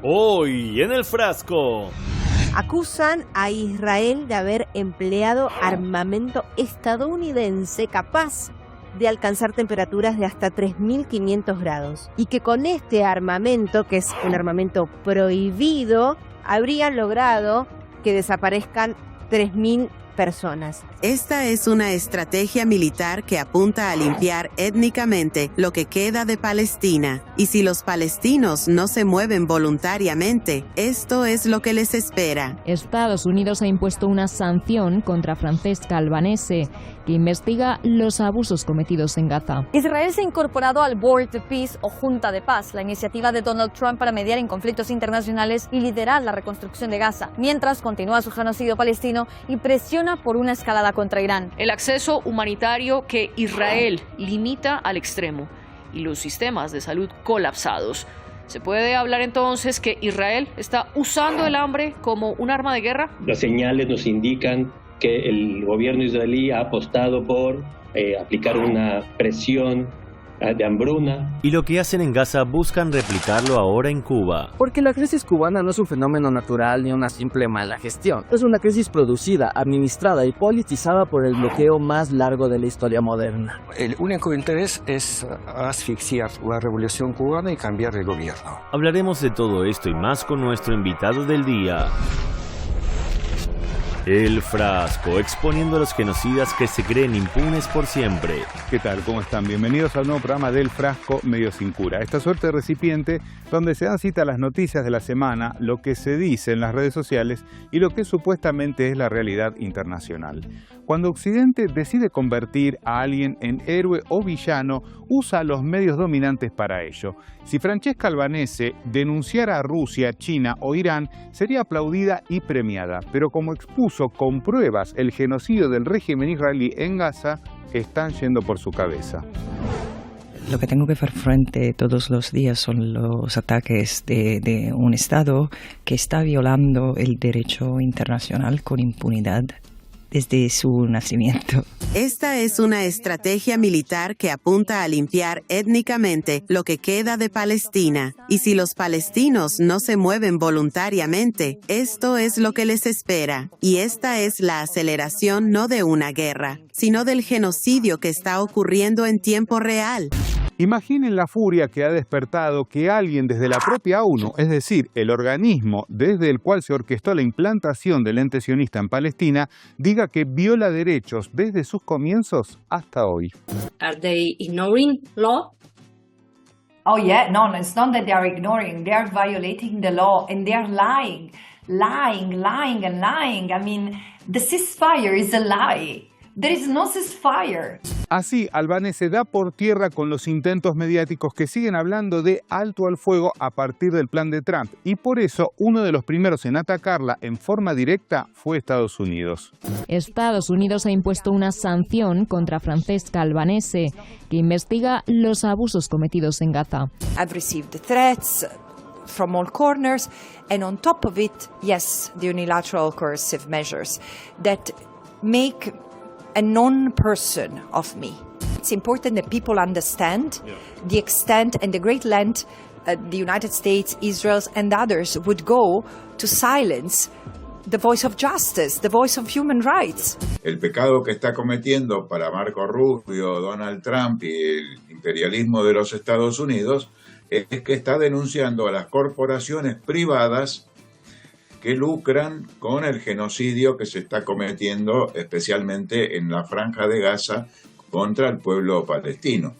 Hoy en el frasco. Acusan a Israel de haber empleado armamento estadounidense capaz de alcanzar temperaturas de hasta 3.500 grados. Y que con este armamento, que es un armamento prohibido, habrían logrado que desaparezcan 3.000 personas. Esta es una estrategia militar que apunta a limpiar étnicamente lo que queda de Palestina. Y si los palestinos no se mueven voluntariamente, esto es lo que les espera. Estados Unidos ha impuesto una sanción contra Francesca Albanese, que investiga los abusos cometidos en Gaza. Israel se ha incorporado al Board of Peace o Junta de Paz, la iniciativa de Donald Trump para mediar en conflictos internacionales y liderar la reconstrucción de Gaza, mientras continúa su genocidio palestino y presiona por una escalada contra Irán. El acceso humanitario que Israel limita al extremo y los sistemas de salud colapsados. ¿Se puede hablar entonces que Israel está usando el hambre como un arma de guerra? Las señales nos indican que el gobierno israelí ha apostado por aplicar una presión de hambruna. Y lo que hacen en Gaza buscan replicarlo ahora en Cuba. Porque la crisis cubana no es un fenómeno natural ni una simple mala gestión. Es una crisis producida, administrada y politizada por el bloqueo más largo de la historia moderna. El único interés es asfixiar la revolución cubana y cambiar el gobierno. Hablaremos de todo esto y más con nuestro invitado del día. El Frasco, exponiendo a los genocidas que se creen impunes por siempre. ¿Qué tal? ¿Cómo están? Bienvenidos al nuevo programa del Frasco Medio Sin Cura. Esta suerte de recipiente donde se dan cita las noticias de la semana, lo que se dice en las redes sociales y lo que supuestamente es la realidad internacional. Cuando Occidente decide convertir a alguien en héroe o villano, usa los medios dominantes para ello. Si Francesca Albanese denunciara a Rusia, China o Irán, sería aplaudida y premiada. Pero como expuso con pruebas el genocidio del régimen israelí en Gaza, están yendo por su cabeza. Lo que tengo que hacer frente todos los días son los ataques de un Estado que está violando el derecho internacional con impunidad desde su nacimiento. Esta es una estrategia militar que apunta a limpiar étnicamente lo que queda de Palestina. Y si los palestinos no se mueven voluntariamente, esto es lo que les espera. Y esta es la aceleración no de una guerra, sino del genocidio que está ocurriendo en tiempo real. Imaginen la furia que ha despertado que alguien desde la propia ONU, es decir, el organismo desde el cual se orquestó la implantación del ente sionista en Palestina, diga que viola derechos desde sus comienzos hasta hoy. Are they ignoring law? Oh yeah, no, it's not that they are ignoring. They are violating the law and they are lying. Lying and lying. I mean, the ceasefire is a lie. There is no ceasefire. Así, Albanese da por tierra con los intentos mediáticos que siguen hablando de alto al fuego a partir del plan de Trump. Y por eso, uno de los primeros en atacarla en forma directa fue Estados Unidos. Estados Unidos ha impuesto una sanción contra Francesca Albanese, que investiga los abusos cometidos en Gaza. I've received threats from all corners, and on top of it, yes, the unilateral coercive measures that make a non-person of me. It's important that people understand the extent and the great length the United States, Israel and others would go to silence the voice of justice, the voice of human rights. El pecado que está cometiendo para Marco Rubio, Donald Trump y el imperialismo de los Estados Unidos es que está denunciando a las corporaciones privadas que lucran con el genocidio que se está cometiendo especialmente en la Franja de Gaza contra el pueblo palestino.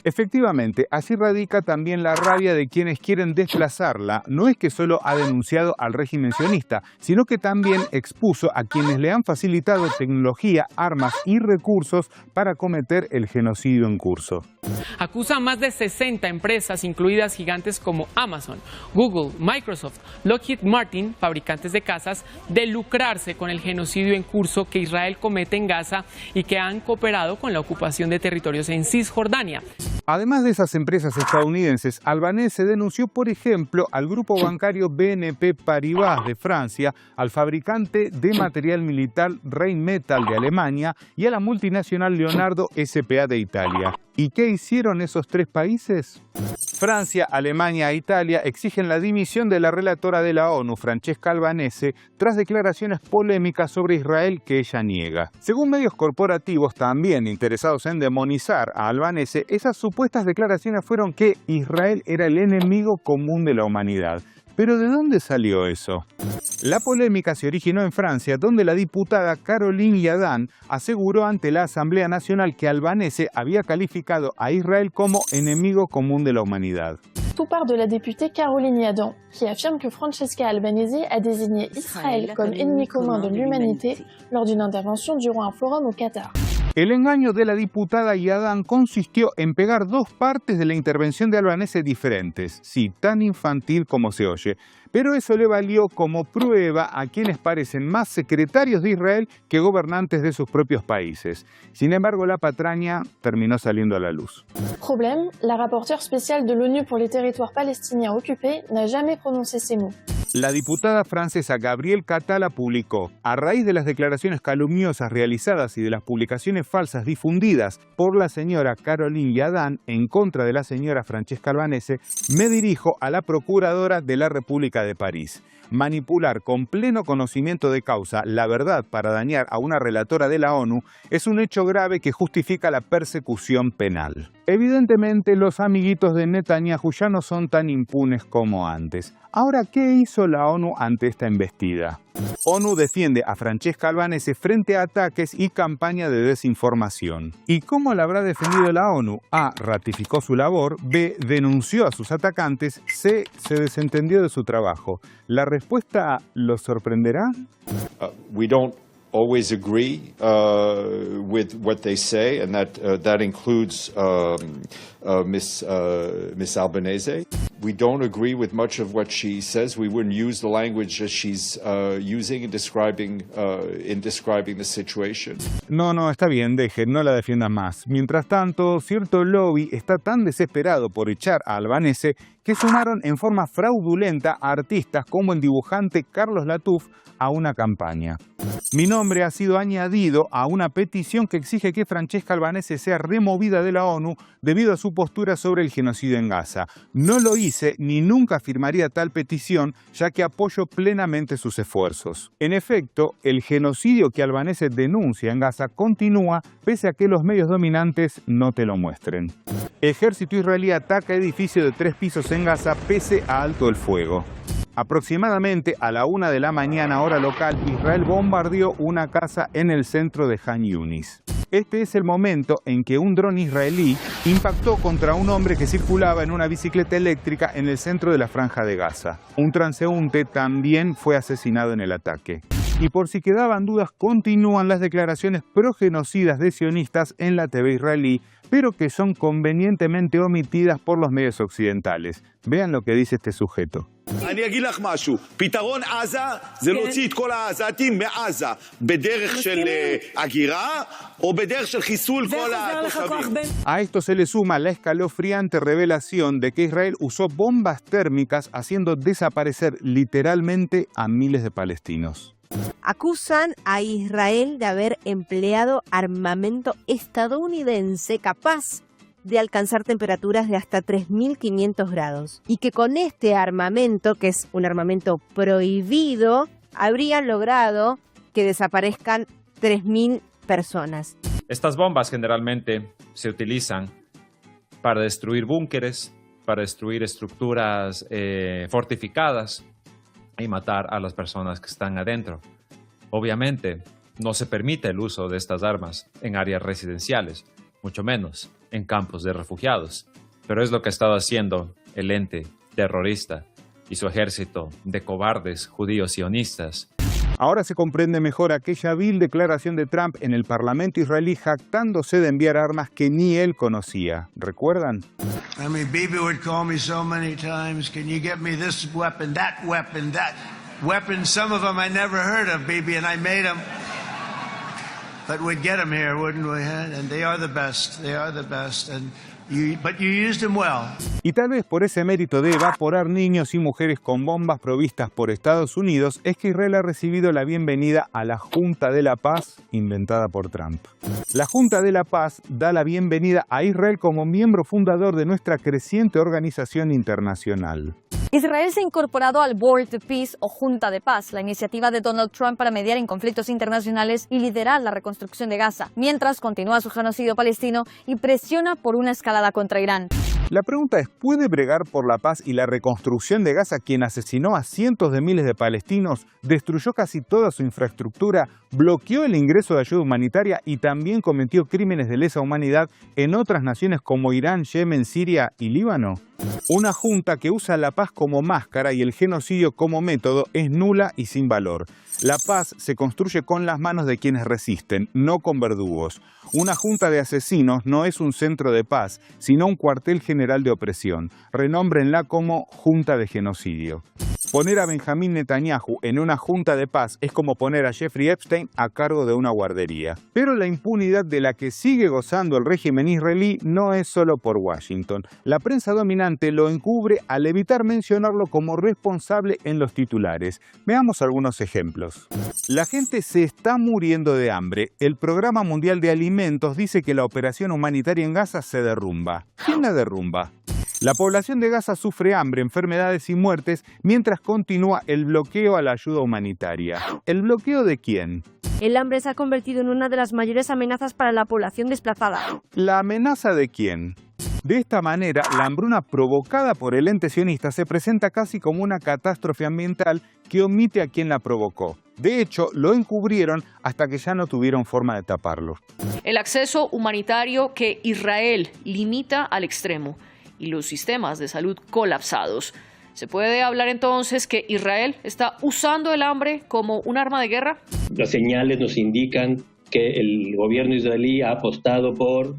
Efectivamente, así radica también la rabia de quienes quieren desplazarla. No es que solo ha denunciado al régimen sionista, sino que también expuso a quienes le han facilitado tecnología, armas y recursos para cometer el genocidio en curso. Acusa a más de 60 empresas, incluidas gigantes como Amazon, Google, Microsoft, Lockheed Martin, fabricantes de casas, de lucrarse con el genocidio en curso que Israel comete en Gaza y que han cooperado con la ocupación de territorios en Cisjordania. Además de esas empresas estadounidenses, Albanese denunció, por ejemplo, al grupo bancario BNP Paribas de Francia, al fabricante de material militar Rheinmetall de Alemania y a la multinacional Leonardo S.p.A. de Italia. ¿Y qué hicieron esos tres países? Francia, Alemania e Italia exigen la dimisión de la relatora de la ONU, Francesca Albanese, tras declaraciones polémicas sobre Israel que ella niega. Según medios corporativos también interesados en demonizar a Albanese, esas supuestas declaraciones fueron que Israel era el enemigo común de la humanidad. ¿Pero de dónde salió eso? La polémica se originó en Francia, donde la diputada Caroline Yadan aseguró ante la Asamblea Nacional que Albanese había calificado a Israel como enemigo común de la humanidad. Tout part de la députée Caroline Yadan, qui affirme que Francesca Albanese a désigné Israël comme ennemi commun de l'humanité lors d'une intervention durant un forum au Qatar. El engaño de la diputada Yadan consistió en pegar dos partes de la intervención de Albanese diferentes. Sí, tan infantil como se oye. Pero eso le valió como prueba a quienes parecen más secretarios de Israel que gobernantes de sus propios países. Sin embargo, la patraña terminó saliendo a la luz. Problème, la rapporteure spéciale de l'ONU pour les territoires palestiniens occupés n'a jamais prononcé ces mots. La diputada francesa Gabrielle Catala publicó: a raíz de las declaraciones calumniosas realizadas y de las publicaciones falsas difundidas por la señora Caroline Yadan en contra de la señora Francesca Albanese, me dirijo a la Procuradora de la República de París. Manipular con pleno conocimiento de causa la verdad para dañar a una relatora de la ONU es un hecho grave que justifica la persecución penal. Evidentemente, los amiguitos de Netanyahu ya no son tan impunes como antes. Ahora, ¿qué hizo la ONU ante esta embestida? ONU defiende a Francesca Albanese frente a ataques y campaña de desinformación. ¿Y cómo la habrá defendido la ONU? A. Ratificó su labor. B. Denunció a sus atacantes. C. Se desentendió de su trabajo. ¿La respuesta los sorprenderá? We don't always agree with what they say, and that includes Miss Albanese. We don't agree with much of what she says. We wouldn't use the language that she's using in describing the situation. No, está bien, dejen, no la defiendan más. Mientras tanto, cierto lobby está tan desesperado por echar a Albanese que sumaron en forma fraudulenta a artistas como el dibujante Carlos Latouf a una campaña. Mi nombre ha sido añadido a una petición que exige que Francesca Albanese sea removida de la ONU debido a su postura sobre el genocidio en Gaza. No lo hice ni nunca firmaría tal petición, ya que apoyo plenamente sus esfuerzos. En efecto, el genocidio que Albanese denuncia en Gaza continúa pese a que los medios dominantes no te lo muestren. Ejército israelí ataca edificio de 3 pisos en Gaza pese a alto el fuego. Aproximadamente a la 1 de la mañana hora local, Israel bombardeó una casa en el centro de Han Yunis. Este es el momento en que un dron israelí impactó contra un hombre que circulaba en una bicicleta eléctrica en el centro de la Franja de Gaza. Un transeúnte también fue asesinado en el ataque. Y por si quedaban dudas, continúan las declaraciones progenocidas de sionistas en la TV israelí, pero que son convenientemente omitidas por los medios occidentales. Vean lo que dice este sujeto. אני אגיד לך משהו, פתרון עזה זה להוציא את כל העזתים מעזה בדרך של הגירה או בדרך של חיסול כל התושבים. A esto se le suma la escalofriante revelación de que Israel usó bombas térmicas haciendo desaparecer literalmente a miles de palestinos. Acusan a Israel de haber empleado armamento estadounidense capaz de alcanzar temperaturas de hasta 3.500 grados. Y que con este armamento, que es un armamento prohibido, habrían logrado que desaparezcan 3.000 personas. Estas bombas generalmente se utilizan para destruir búnkeres, para destruir estructuras fortificadas y matar a las personas que están adentro. Obviamente, no se permite el uso de estas armas en áreas residenciales, mucho menos en campos de refugiados. Pero es lo que ha estado haciendo el ente terrorista y su ejército de cobardes judíos sionistas. Ahora se comprende mejor aquella vil declaración de Trump en el Parlamento israelí jactándose de enviar armas que ni él conocía. ¿Recuerdan? I mean, Bibi would call me so many times, can you get me this weapon, that weapon, that weapon? Some of them I never heard of, Bibi, and I made them. But we'd get them here, wouldn't we? And they are the best. They are the best. And But you used them well. Y tal vez por ese mérito de evaporar niños y mujeres con bombas provistas por Estados Unidos es que Israel ha recibido la bienvenida a la Junta de la Paz inventada por Trump. La Junta de la Paz da la bienvenida a Israel como miembro fundador de nuestra creciente organización internacional. Israel se ha incorporado al Board of Peace o Junta de Paz, la iniciativa de Donald Trump para mediar en conflictos internacionales y liderar la reconstrucción de Gaza, mientras continúa su genocidio palestino y presiona por una escalada contra Irán. La pregunta es, ¿puede bregar por la paz y la reconstrucción de Gaza quien asesinó a cientos de miles de palestinos, destruyó casi toda su infraestructura, bloqueó el ingreso de ayuda humanitaria y también cometió crímenes de lesa humanidad en otras naciones como Irán, Yemen, Siria y Líbano? Una junta que usa la paz como máscara y el genocidio como método es nula y sin valor. La paz se construye con las manos de quienes resisten, no con verdugos. Una junta de asesinos no es un centro de paz, sino un cuartel general de opresión. Renómbrenla como Junta de Genocidio. Poner a Benjamín Netanyahu en una junta de paz es como poner a Jeffrey Epstein a cargo de una guardería. Pero la impunidad de la que sigue gozando el régimen israelí no es solo por Washington. La prensa dominante lo encubre al evitar mencionarlo como responsable en los titulares. Veamos algunos ejemplos. La gente se está muriendo de hambre. El Programa Mundial de Alimentos dice que la operación humanitaria en Gaza se derrumba. ¿Quién la derrumba? La población de Gaza sufre hambre, enfermedades y muertes mientras continúa el bloqueo a la ayuda humanitaria. ¿El bloqueo de quién? El hambre se ha convertido en una de las mayores amenazas para la población desplazada. ¿La amenaza de quién? De esta manera, la hambruna provocada por el ente sionista se presenta casi como una catástrofe ambiental que omite a quien la provocó. De hecho, lo encubrieron hasta que ya no tuvieron forma de taparlo. El acceso humanitario que Israel limita al extremo y los sistemas de salud colapsados. ¿Se puede hablar entonces que Israel está usando el hambre como un arma de guerra? Las señales nos indican que el gobierno israelí ha apostado por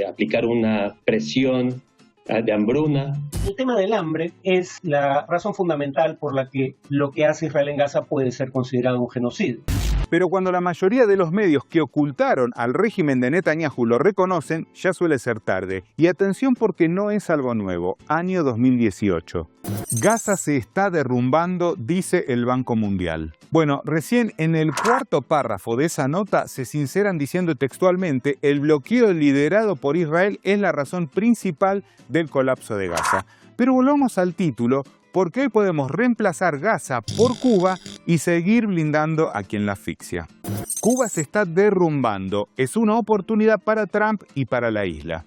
aplicar una presión de hambruna. El tema del hambre es la razón fundamental por la que lo que hace Israel en Gaza puede ser considerado un genocidio. Pero cuando la mayoría de los medios que ocultaron al régimen de Netanyahu lo reconocen, ya suele ser tarde. Y atención porque no es algo nuevo. Año 2018. Gaza se está derrumbando, dice el Banco Mundial. Bueno, recién en el cuarto párrafo de esa nota se sinceran diciendo textualmente: el bloqueo liderado por Israel es la razón principal del colapso de Gaza. Pero volvamos al título, porque hoy podemos reemplazar Gaza por Cuba y seguir blindando a quien la asfixia. Cuba se está derrumbando. Es una oportunidad para Trump y para la isla.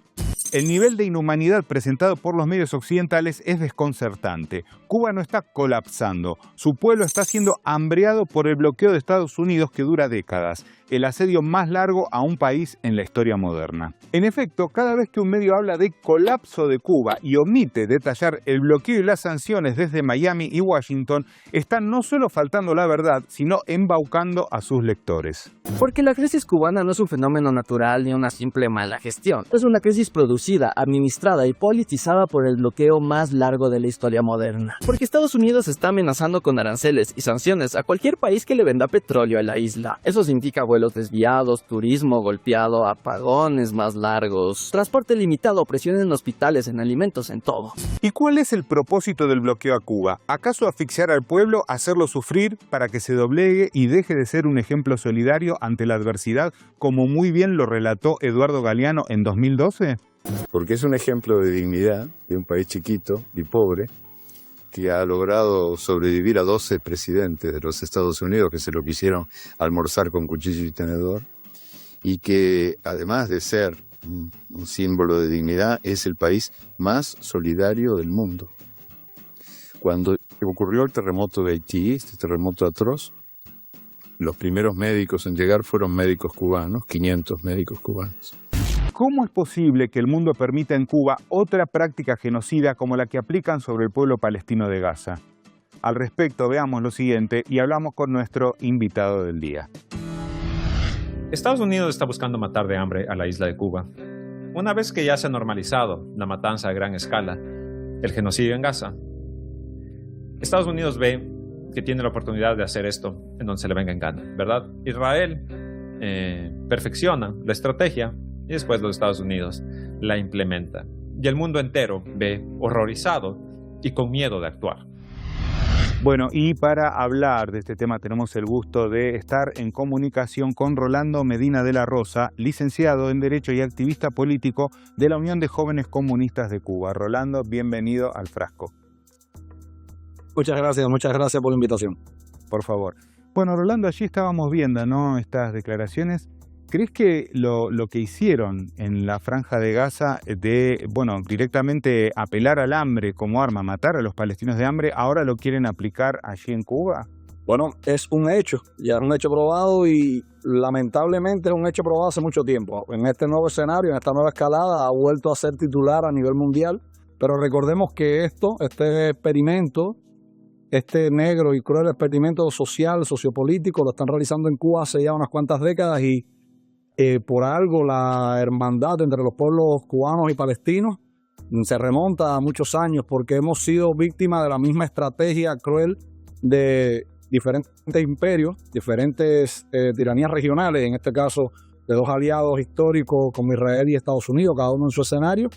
El nivel de inhumanidad presentado por los medios occidentales es desconcertante. Cuba no está colapsando. Su pueblo está siendo hambreado por el bloqueo de Estados Unidos que dura décadas. El asedio más largo a un país en la historia moderna. En efecto, cada vez que un medio habla de colapso de Cuba y omite detallar el bloqueo y las sanciones desde Miami y Washington, están no solo faltando la verdad, sino embaucando a sus lectores. Porque la crisis cubana no es un fenómeno natural ni una simple mala gestión. Es una crisis producida, administrada y politizada por el bloqueo más largo de la historia moderna. Porque Estados Unidos está amenazando con aranceles y sanciones a cualquier país que le venda petróleo a la isla. Eso significa vuelos desviados, turismo golpeado, apagones más largos, transporte limitado, presión en hospitales, en alimentos, en todo. ¿Y cuál es el propósito del bloqueo a Cuba? ¿Acaso asfixiar al pueblo, hacerlo sufrir para que se doblegue y deje de ser un ejemplo solidario ante la adversidad, como muy bien lo relató Eduardo Galeano en 2012? Porque es un ejemplo de dignidad de un país chiquito y pobre que ha logrado sobrevivir a 12 presidentes de los Estados Unidos que se lo quisieron almorzar con cuchillo y tenedor, y que además de ser un símbolo de dignidad es el país más solidario del mundo. Cuando ocurrió el terremoto de Haití, este terremoto atroz, los primeros médicos en llegar fueron médicos cubanos, 500 médicos cubanos. ¿Cómo es posible que el mundo permita en Cuba otra práctica genocida como la que aplican sobre el pueblo palestino de Gaza? Al respecto, veamos lo siguiente y hablamos con nuestro invitado del día. Estados Unidos está buscando matar de hambre a la isla de Cuba. Una vez que ya se ha normalizado la matanza a gran escala, el genocidio en Gaza, Estados Unidos ve que tiene la oportunidad de hacer esto en donde se le venga en gana, ¿verdad? Israel perfecciona la estrategia y después los Estados Unidos la implementa. y el mundo entero ve horrorizado y con miedo de actuar. Bueno, y para hablar de este tema tenemos el gusto de estar en comunicación con Rolando Medina de la Rosa, licenciado en Derecho y activista político de la Unión de Jóvenes Comunistas de Cuba. Rolando, bienvenido al Frasco. Muchas gracias por la invitación. Por favor. Bueno, Rolando, allí estábamos viendo, ¿no?, estas declaraciones. ¿Crees que lo que hicieron en la Franja de Gaza de, directamente apelar al hambre como arma, matar a los palestinos de hambre, ahora lo quieren aplicar allí en Cuba? Bueno, es un hecho, ya es un hecho probado y lamentablemente es un hecho probado hace mucho tiempo. En este nuevo escenario, en esta nueva escalada, ha vuelto a ser titular a nivel mundial, pero recordemos que este experimento, este negro y cruel experimento social, sociopolítico, lo están realizando en Cuba hace ya unas cuantas décadas y por algo la hermandad entre los pueblos cubanos y palestinos se remonta a muchos años porque hemos sido víctimas de la misma estrategia cruel de diferentes imperios, diferentes tiranías regionales, en este caso de dos aliados históricos como Israel y Estados Unidos, cada uno en su escenario,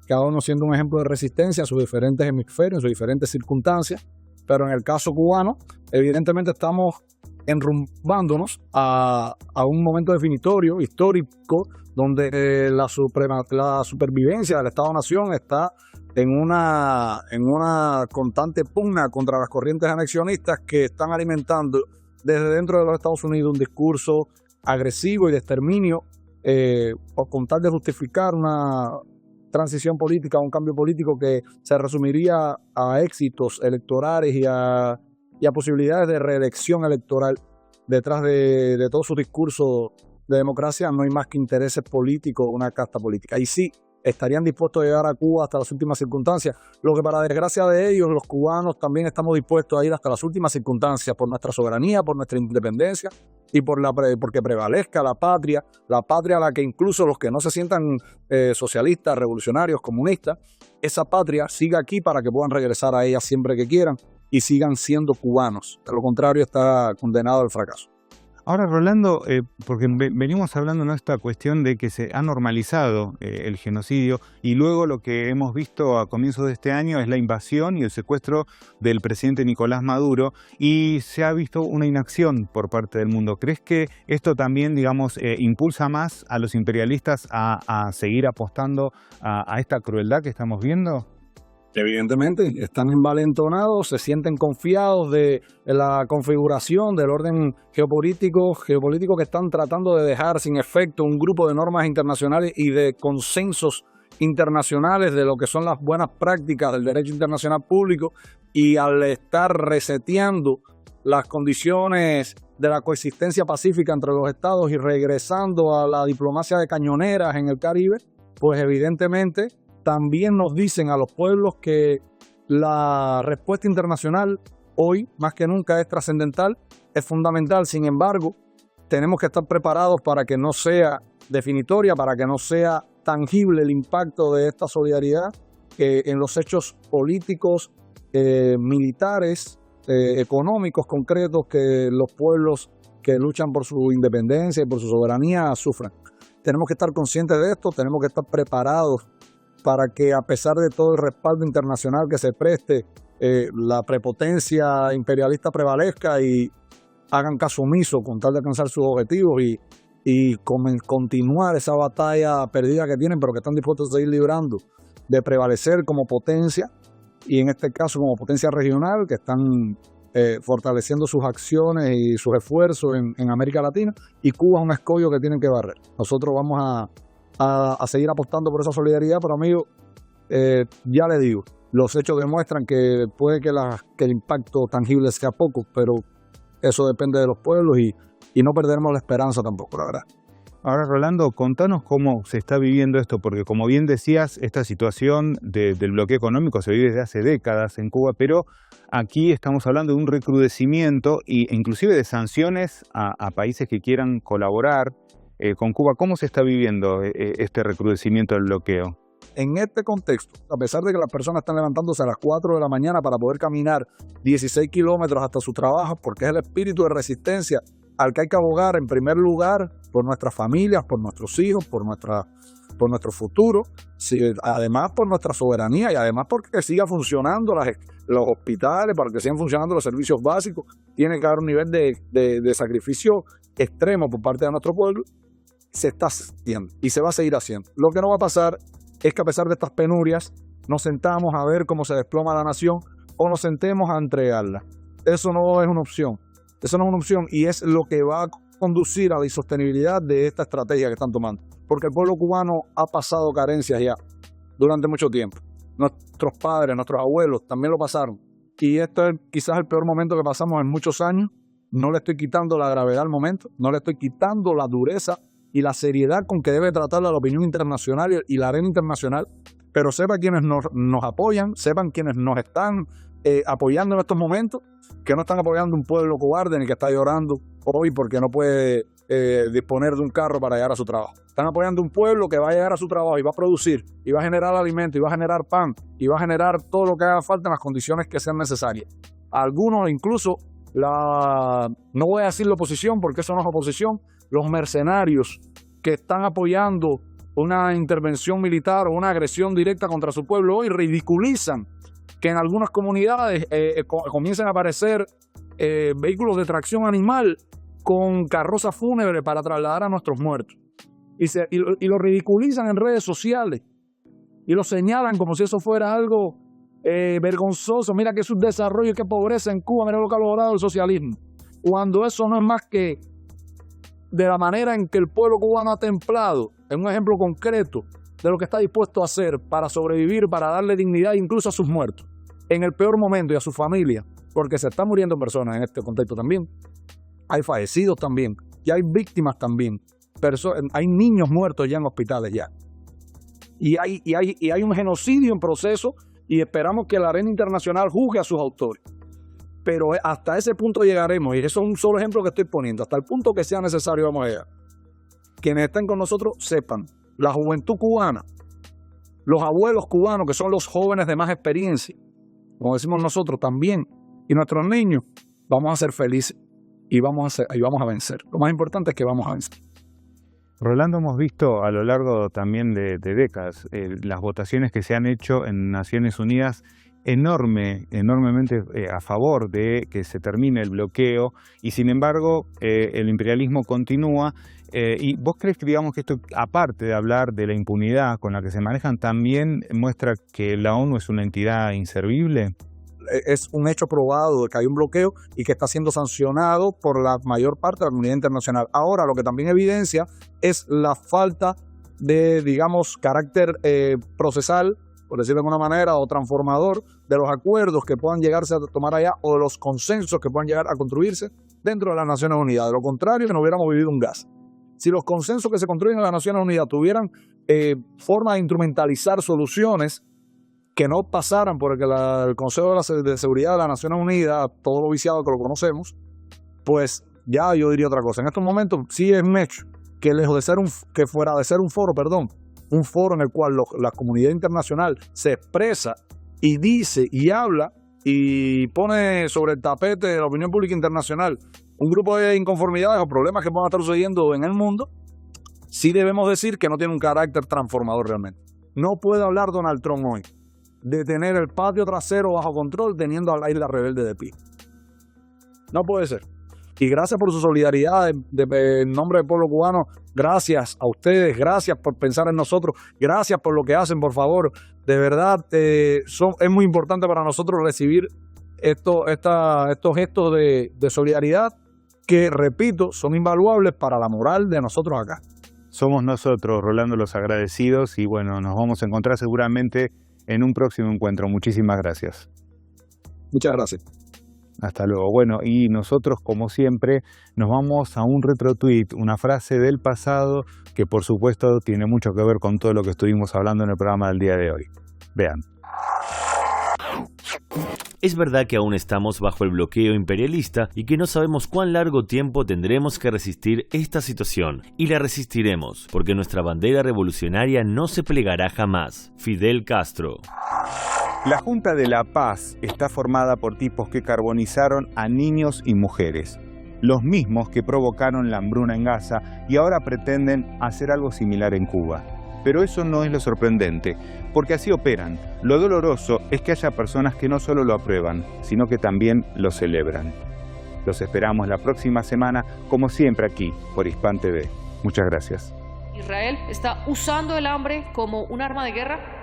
cada uno siendo un ejemplo de resistencia a sus diferentes hemisferios, en sus diferentes circunstancias. Pero en el caso cubano, evidentemente estamos enrumbándonos a un momento definitorio, histórico, donde la supervivencia del Estado-Nación está en una constante pugna contra las corrientes anexionistas que están alimentando desde dentro de los Estados Unidos un discurso agresivo y de exterminio con tal de justificar una transición política, un cambio político que se resumiría a éxitos electorales y a posibilidades de reelección electoral. Detrás de todo su discurso de democracia no hay más que intereses políticos, una casta política. Y sí, estarían dispuestos a llegar a Cuba hasta las últimas circunstancias, lo que para desgracia de ellos, los cubanos también estamos dispuestos a ir hasta las últimas circunstancias por nuestra soberanía, por nuestra independencia y porque prevalezca la patria a la que incluso los que no se sientan socialistas, revolucionarios, comunistas, esa patria siga aquí para que puedan regresar a ella siempre que quieran y sigan siendo cubanos. De lo contrario, está condenado al fracaso. Ahora, Rolando, porque venimos hablando de esta cuestión de que se ha normalizado el genocidio y luego lo que hemos visto a comienzos de este año es la invasión y el secuestro del presidente Nicolás Maduro y se ha visto una inacción por parte del mundo. ¿Crees que esto también, impulsa más a los imperialistas a seguir apostando a esta crueldad que estamos viendo? Evidentemente, están envalentonados, se sienten confiados de la configuración del orden geopolítico que están tratando de dejar sin efecto un grupo de normas internacionales y de consensos internacionales de lo que son las buenas prácticas del derecho internacional público, y al estar reseteando las condiciones de la coexistencia pacífica entre los estados y regresando a la diplomacia de cañoneras en el Caribe, pues evidentemente también nos dicen a los pueblos que la respuesta internacional hoy, más que nunca, es trascendental, es fundamental. Sin embargo, tenemos que estar preparados para que no sea definitoria, para que no sea tangible el impacto de esta solidaridad en los hechos políticos, militares, económicos concretos que los pueblos que luchan por su independencia y por su soberanía sufran. Tenemos que estar conscientes de esto, tenemos que estar preparados para que, a pesar de todo el respaldo internacional que se preste, la prepotencia imperialista prevalezca y hagan caso omiso con tal de alcanzar sus objetivos y continuar esa batalla perdida que tienen, pero que están dispuestos a seguir librando, de prevalecer como potencia, y en este caso como potencia regional, que están fortaleciendo sus acciones y sus esfuerzos en América Latina, y Cuba es un escollo que tienen que barrer. Nosotros vamos a seguir apostando por esa solidaridad, pero amigo, ya le digo, los hechos demuestran que puede que el impacto tangible sea poco, pero eso depende de los pueblos y no perderemos la esperanza tampoco, la verdad. Ahora, Rolando, contanos cómo se está viviendo esto, porque como bien decías, esta situación del bloqueo económico se vive desde hace décadas en Cuba, pero aquí estamos hablando de un recrudecimiento e inclusive de sanciones a países que quieran colaborar con Cuba. ¿Cómo se está viviendo este recrudecimiento del bloqueo? En este contexto, a pesar de que las personas están levantándose a las 4 de la mañana para poder caminar 16 kilómetros hasta su trabajo, porque es el espíritu de resistencia al que hay que abogar en primer lugar por nuestras familias, por nuestros hijos, por nuestra por nuestro futuro, además por nuestra soberanía y además porque siga funcionando los hospitales, para que sigan funcionando los servicios básicos. Tiene que haber un nivel de sacrificio extremo por parte de nuestro pueblo. Se está haciendo y se va a seguir haciendo. Lo que no va a pasar es que a pesar de estas penurias nos sentamos a ver cómo se desploma la nación o nos sentemos a entregarla. Eso no es una opción. Eso no es una opción y es lo que va a conducir a la insostenibilidad de esta estrategia que están tomando. Porque el pueblo cubano ha pasado carencias ya durante mucho tiempo. Nuestros padres, nuestros abuelos también lo pasaron. Y esto es quizás el peor momento que pasamos en muchos años. No le estoy quitando la gravedad al momento, no le estoy quitando la dureza y la seriedad con que debe tratarla la opinión internacional y la arena internacional. Pero sepa quienes nos apoyan, sepan quienes nos están apoyando en estos momentos, que no están apoyando un pueblo cobarde ni que está llorando hoy porque no puede disponer de un carro para llegar a su trabajo. Están apoyando un pueblo que va a llegar a su trabajo y va a producir, y va a generar alimento, y va a generar pan, y va a generar todo lo que haga falta en las condiciones que sean necesarias. Algunos incluso, no voy a decir la oposición porque eso no es oposición, los mercenarios que están apoyando una intervención militar o una agresión directa contra su pueblo hoy ridiculizan que en algunas comunidades comiencen a aparecer vehículos de tracción animal con carrozas fúnebres para trasladar a nuestros muertos. Y lo ridiculizan en redes sociales y lo señalan como si eso fuera algo vergonzoso. Mira qué subdesarrollo y qué pobreza en Cuba, mira lo que ha logrado el socialismo. Cuando eso no es más que de la manera en que el pueblo cubano ha templado, en un ejemplo concreto de lo que está dispuesto a hacer para sobrevivir, para darle dignidad incluso a sus muertos, en el peor momento y a su familia, porque se están muriendo personas en este contexto también. Hay fallecidos también, y hay víctimas también. Hay niños muertos ya en hospitales ya. Y hay un genocidio en proceso y esperamos que la arena internacional juzgue a sus autores. Pero hasta ese punto llegaremos, y eso es un solo ejemplo que estoy poniendo, hasta el punto que sea necesario vamos a llegar. Quienes estén con nosotros sepan, la juventud cubana, los abuelos cubanos, que son los jóvenes de más experiencia, como decimos nosotros también, y nuestros niños, vamos a ser felices y vamos a vencer. Lo más importante es que vamos a vencer. Rolando, hemos visto a lo largo también de décadas las votaciones que se han hecho en Naciones Unidas enormemente a favor de que se termine el bloqueo y sin embargo el imperialismo continúa. ¿Y vos crees que, digamos, que esto, aparte de hablar de la impunidad con la que se manejan, también muestra que la ONU es una entidad inservible? Es un hecho probado de que hay un bloqueo y que está siendo sancionado por la mayor parte de la comunidad internacional. Ahora, lo que también evidencia es la falta de, digamos, carácter procesal, por decirlo de alguna manera, o transformador de los acuerdos que puedan llegarse a tomar allá o de los consensos que puedan llegar a construirse dentro de las Naciones Unidas. De lo contrario, que no hubiéramos vivido un gas. Si los consensos que se construyen en las Naciones Unidas tuvieran forma de instrumentalizar soluciones que no pasaran por el Consejo de Seguridad de las Naciones Unidas, todo lo viciado que lo conocemos, pues ya yo diría otra cosa. En estos momentos sí es un hecho que lejos de ser un foro en el cual la comunidad internacional se expresa y dice y habla y pone sobre el tapete de la opinión pública internacional un grupo de inconformidades o problemas que puedan estar sucediendo en el mundo, sí debemos decir que no tiene un carácter transformador realmente. No puede hablar Donald Trump hoy de tener el patio trasero bajo control teniendo a la isla rebelde de pie. No puede ser. Y gracias por su solidaridad en nombre del pueblo cubano. Gracias a ustedes, gracias por pensar en nosotros, gracias por lo que hacen, por favor. De verdad, es muy importante para nosotros recibir estos gestos de solidaridad que, repito, son invaluables para la moral de nosotros acá. Somos nosotros, Rolando, los agradecidos y bueno, nos vamos a encontrar seguramente en un próximo encuentro. Muchísimas gracias. Muchas gracias. Hasta luego. Bueno, y nosotros, como siempre, nos vamos a un retro-tweet, una frase del pasado que, por supuesto, tiene mucho que ver con todo lo que estuvimos hablando en el programa del día de hoy. Vean. Es verdad que aún estamos bajo el bloqueo imperialista y que no sabemos cuán largo tiempo tendremos que resistir esta situación. Y la resistiremos, porque nuestra bandera revolucionaria no se plegará jamás. Fidel Castro. La Junta de la Paz está formada por tipos que carbonizaron a niños y mujeres, los mismos que provocaron la hambruna en Gaza y ahora pretenden hacer algo similar en Cuba. Pero eso no es lo sorprendente, porque así operan. Lo doloroso es que haya personas que no solo lo aprueban, sino que también lo celebran. Los esperamos la próxima semana, como siempre aquí, por Hispan TV. Muchas gracias. Israel está usando el hambre como un arma de guerra.